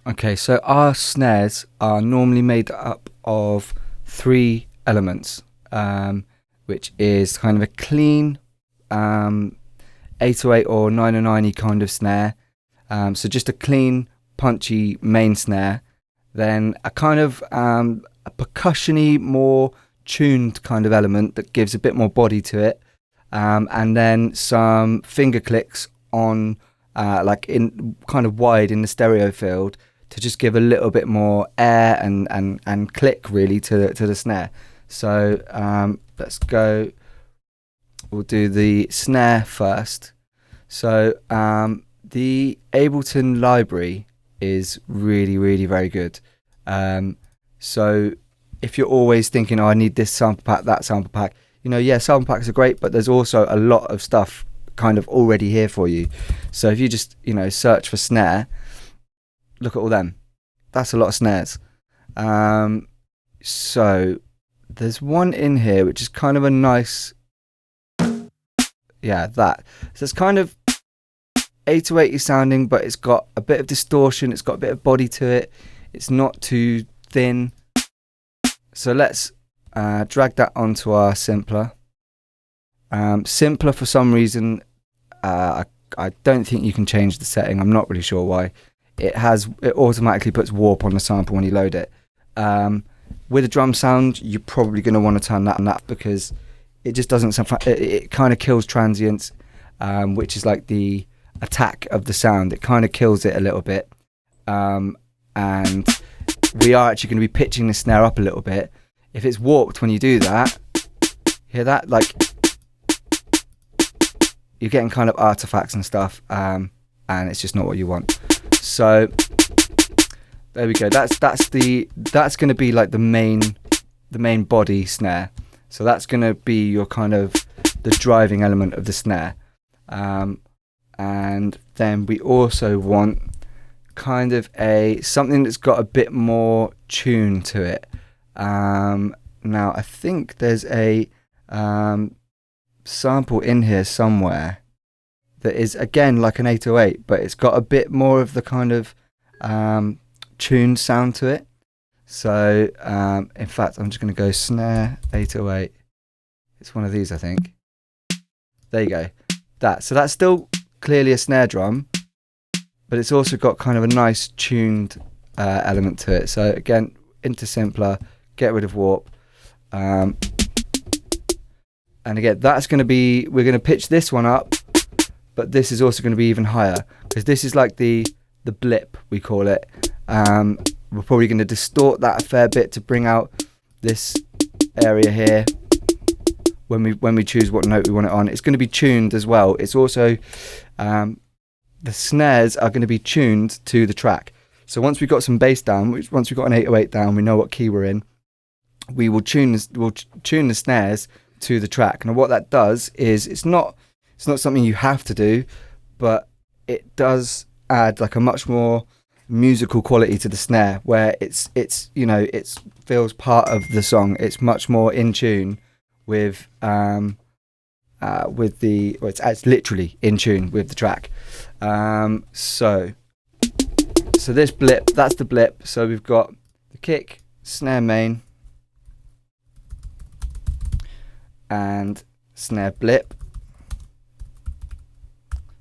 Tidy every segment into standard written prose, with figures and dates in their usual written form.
Okay, so our snares are normally made up of three elements, which is kind of a clean 808 or 909 kind of snare. So just a clean, punchy main snare, then a kind of a percussion-y, more tuned kind of element that gives a bit more body to it, and then some finger clicks on like in kind of wide in the stereo field to just give a little bit more air and click really to the snare. So let's go. We'll do the snare first. So the Ableton library is really very good. So if you're always thinking, oh, I need this sample pack, that sample pack, yeah, sample packs are great, but there's also a lot of stuff kind of already here for you. So if you just search for snare, look at all them. That's a lot of snares. So there's one in here which is kind of a nice, yeah, that. So it's kind of 808 sounding, but it's got a bit of distortion, it's got a bit of body to it, it's not too thin. So let's drag that onto our simpler. Simpler, for some reason, I don't think you can change the setting. I'm not really sure why. It automatically puts warp on the sample when you load it. With a drum sound, you're probably going to want to turn that on that, because it just doesn't sound. It kind of kills transients, which is like the attack of the sound. It kind of kills it a little bit, and we are actually going to be pitching the snare up a little bit. If it's warped when you do that, hear that? Like, you're getting kind of artifacts and stuff, and it's just not what you want. So there we go. That's going to be like the main body snare. So that's going to be your kind of the driving element of the snare. And then we also want kind of something that's got a bit more tune to it. Now I think there's a sample in here somewhere that is again like an 808, but it's got a bit more of the kind of tuned sound to it. So in fact, I'm just going to go snare 808. It's one of these, I think. There you go. So that's still clearly a snare drum, but it's also got kind of a nice tuned element to it. So again, into simpler, get rid of warp, and again, that's going to be, we're going to pitch this one up, but this is also going to be even higher, because this is like the blip, we call it. We're probably going to distort that a fair bit to bring out this area here when we choose what note we want it on. It's going to be tuned as well. It's also the snares are going to be tuned to the track. So once we've got some bass down, once we've got an 808 down, we know what key we're in, we'll tune the snares to the track. And what that does is, it's not something you have to do, but it does add like a much more musical quality to the snare, where it feels part of the song. It's much more in tune with it's literally in tune with the track. So this blip, that's the blip. So we've got the kick, snare main, and snare blip.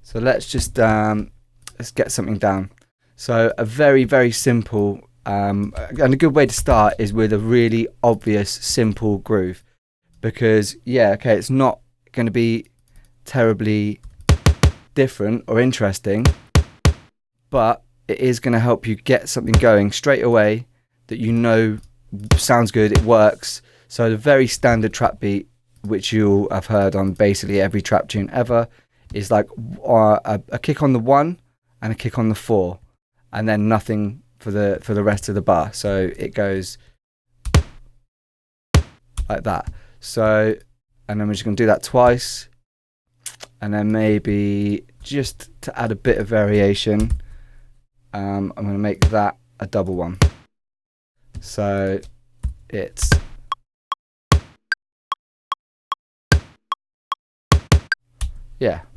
So let's just let's get something down. So a very simple and a good way to start is with a really obvious simple groove, because it's not going to be terribly different or interesting, but it is going to help you get something going straight away that sounds good, it works. So the very standard trap beat, which you'll have heard on basically every trap tune ever, is like a kick on the 1 and a kick on the 4, and then nothing for the rest of the bar. So it goes like that. So, and then we're just going to do that twice, and then maybe just to add a bit of variation, I'm going to make that a double one. So it's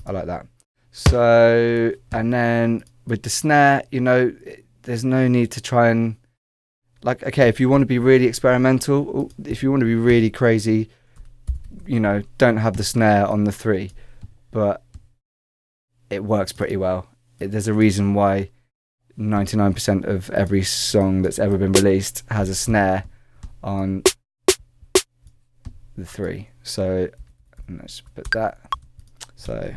I like that. So, and then with the snare, there's no need to try and, like, okay, if you want to be really experimental, if you want to be really crazy, you know, don't have the snare on the 3, but it works pretty well. There's a reason why 99% of every song that's ever been released has a snare on the 3. So let's put that. So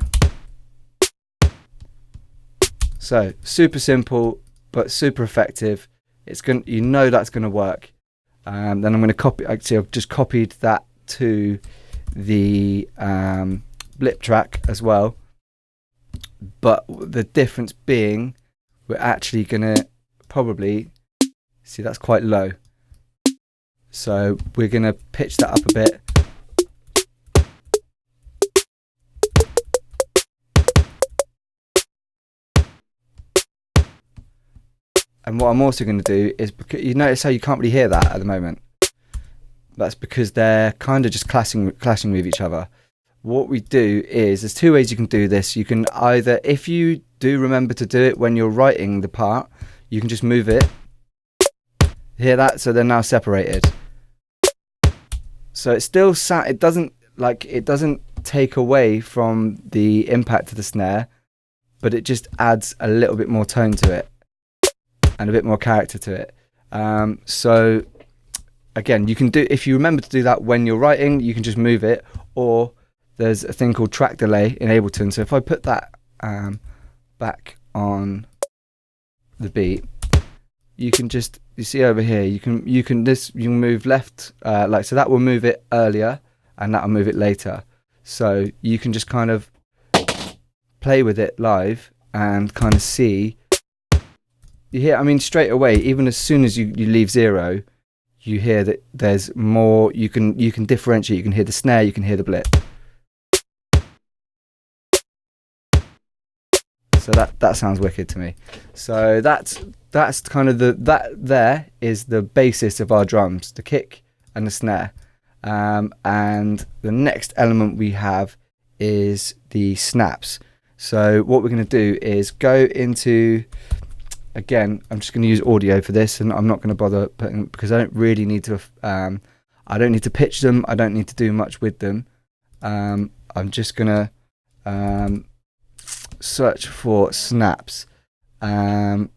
super simple but super effective. It's going, you know, that's going to work. Then I'm going to copy. Actually, I've just copied that to the blip track as well. But the difference being, we're actually going to probably see that's quite low. So we're going to pitch that up a bit. And what I'm also going to do is, because you notice how you can't really hear that at the moment. That's because they're kind of just clashing with each other. What we do is, there's 2 ways you can do this. You can either, if you do remember to do it when you're writing the part, you can just move it. Hear that? So they're now separated. So it still it doesn't take away from the impact of the snare, but it just adds a little bit more tone to it and a bit more character to it. So again, you can do, if you remember to do that when you're writing, you can just move it, or there's a thing called track delay in Ableton. So if I put that back on the beat, you can just, you see over here, you can move left, like, so that will move it earlier and that will move it later. So you can just kind of play with it live and kind of see, you hear, I mean, straight away, even as soon as you leave 0, you hear that there's more, you can differentiate, you can hear the snare, you can hear the blip. So that sounds wicked to me. So that's kind of that there is the basis of our drums, the kick and the snare. And the next element we have is the snaps. So what we're going to do is go into, again, I'm just going to use audio for this, and I'm not going to bother putting, because I don't really need to, I don't need to pitch them, I don't need to do much with them. I'm just going to search for snaps, and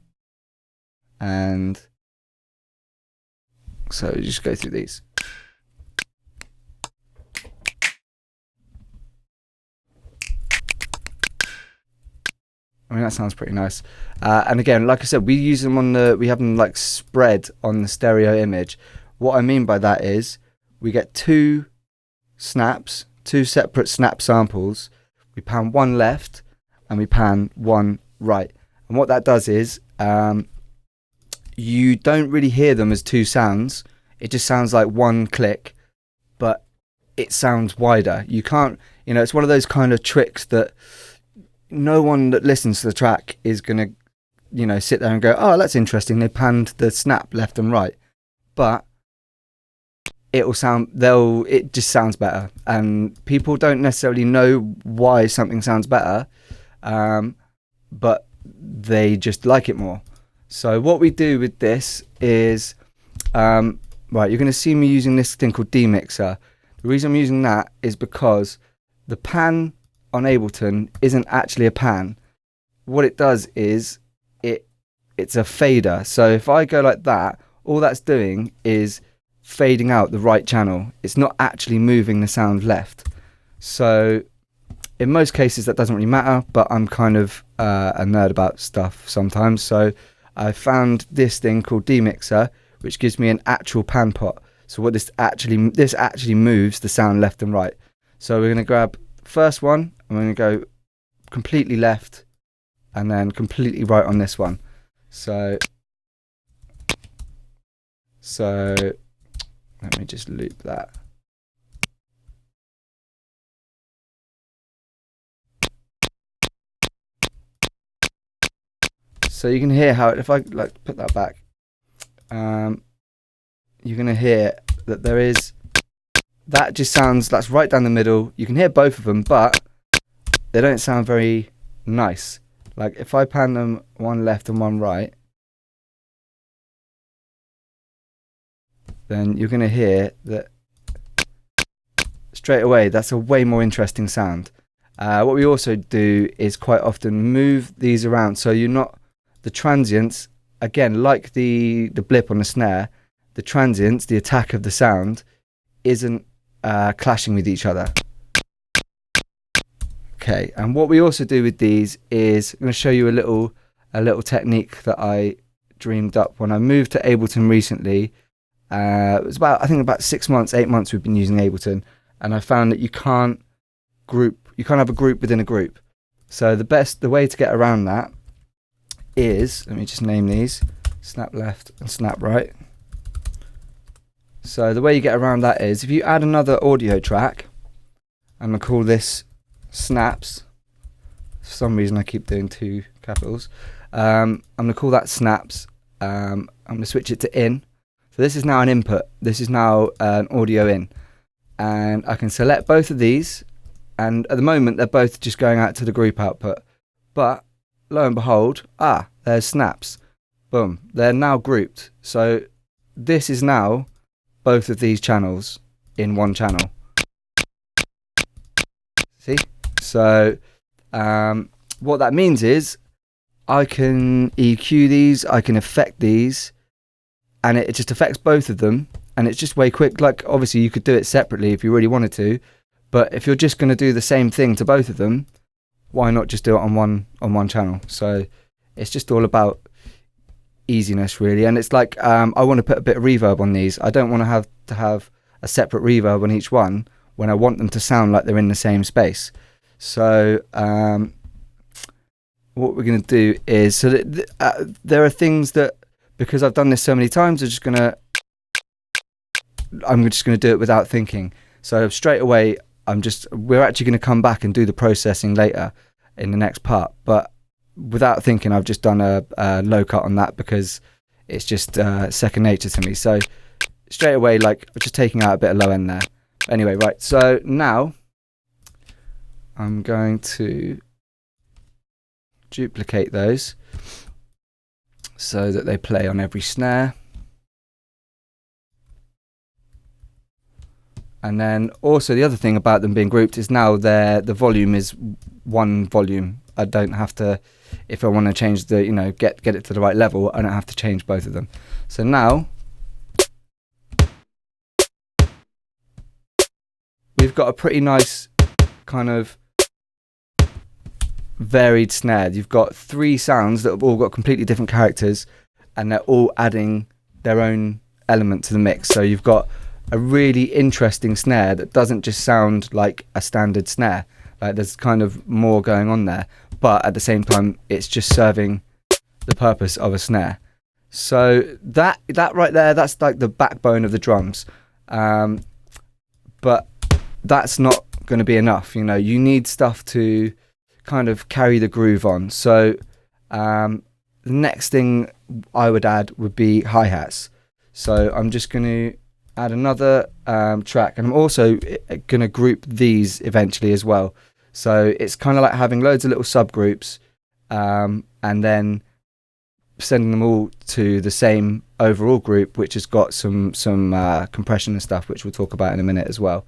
so just go through these. I mean, that sounds pretty nice. And again, like I said, we use them on we have them like spread on the stereo image. What I mean by that is, we get 2 snaps, 2 separate snap samples. We pan one left and we pan one right. And what that does is, you don't really hear them as 2 sounds. It just sounds like one click, but it sounds wider. You can't, you know, it's one of those kind of tricks that no one that listens to the track is going to, you know, sit there and go, oh, that's interesting, they panned the snap left and right. But it just sounds better. And people don't necessarily know why something sounds better, but they just like it more. So what we do with this is, right, you're going to see me using this thing called demixer. The reason I'm using that is because the pan on Ableton isn't actually a pan. What it does is it's a fader. So if I go like that, all that's doing is fading out the right channel. It's not actually moving the sound left. So in most cases that doesn't really matter, but I'm kind of a nerd about stuff sometimes. So I found this thing called demixer, which gives me an actual pan pot. So what this actually moves the sound left and right. So we're going to grab the first one, I'm going to go completely left and then completely right on this one. So let me just loop that. So you can hear how, if I like put that back, you're going to hear that there is, that just sounds, that's right down the middle. You can hear both of them, but they don't sound very nice. Like if I pan them one left and one right, then you're going to hear that straight away. That's a way more interesting sound. What we also do is quite often move these around, so you're not, the transients, again, like the blip on the snare, the transients, the attack of the sound, isn't clashing with each other. Okay, and what we also do with these is, I'm going to show you a little technique that I dreamed up when I moved to Ableton recently. It was I think about 6 months, 8 months we've been using Ableton, and I found that you can't have a group within a group. So the way to get around that is, let me just name these, snap left and snap right. So the way you get around that is, if you add another audio track, I'm going to call this snaps. For some reason I keep doing 2 capitals. I'm going to call that snaps. I'm going to switch it to in. So this is now an input. This is now an audio in. And I can select both of these. And at the moment, they're both just going out to the group output. But lo and behold, there's snaps. Boom. They're now grouped. So this is now both of these channels in one channel. See? So what that means is I can EQ these, I can affect these, and it just affects both of them. And it's just way quick. Like, obviously, you could do it separately if you really wanted to. But if you're just going to do the same thing to both of them, why not just do it on one channel? So it's just all about easiness, really. And it's like, I want to put a bit of reverb on these. I don't want to have a separate reverb on each one when I want them to sound like they're in the same space. So what we're going to do is, so that there are things that, because I've done this so many times, I'm just going to do it without thinking. So straight away, we're actually going to come back and do the processing later in the next part. But without thinking, I've just done a low cut on that because it's just second nature to me. So straight away, like, just taking out a bit of low end there. Anyway, right. So now I'm going to duplicate those so that they play on every snare. And then also the other thing about them being grouped is now the volume is one volume. I don't have to, if I want to change the, get it to the right level, I don't have to change both of them. So now we've got a pretty nice kind of varied snare. You've got 3 sounds that have all got completely different characters, and they're all adding their own element to the mix. So you've got a really interesting snare that doesn't just sound like a standard snare. Like, there's kind of more going on there, but at the same time it's just serving the purpose of a snare. So that right there, that's like the backbone of the drums. But that's not going to be enough. You need stuff to kind of carry the groove on. So the next thing I would add would be hi-hats. So I'm just going to add another track, and I'm also going to group these eventually as well. So it's kind of like having loads of little subgroups, and then sending them all to the same overall group, which has got some compression and stuff, which we'll talk about in a minute as well.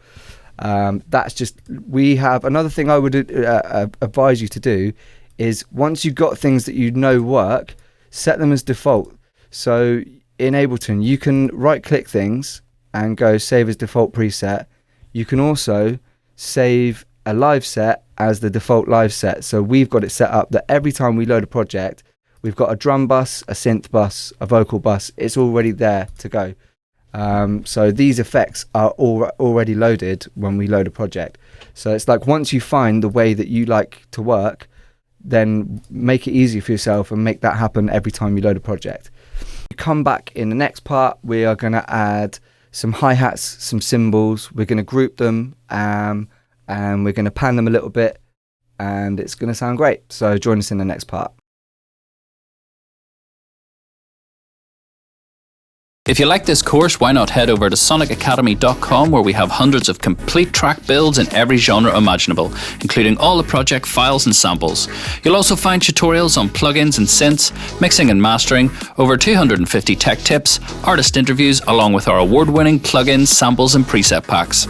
That's just, we have another thing I would advise you to do is, once you've got things that work, set them as default. So in Ableton, you can right click things and go save as default preset. You can also save a live set as the default live set. So we've got it set up that every time we load a project, we've got a drum bus, a synth bus, a vocal bus. It's already there to go. So these effects are already loaded when we load a project. So it's like, once you find the way that you like to work, then make it easy for yourself and make that happen every time you load a project. Come back in the next part, we are going to add some hi-hats, some cymbals. We're going to group them, and we're going to pan them a little bit, and it's going to sound great. So join us in the next part. If you like this course, why not head over to sonicacademy.com, where we have hundreds of complete track builds in every genre imaginable, including all the project files and samples. You'll also find tutorials on plugins and synths, mixing and mastering, over 250 tech tips, artist interviews, along with our award-winning plugins, samples and preset packs.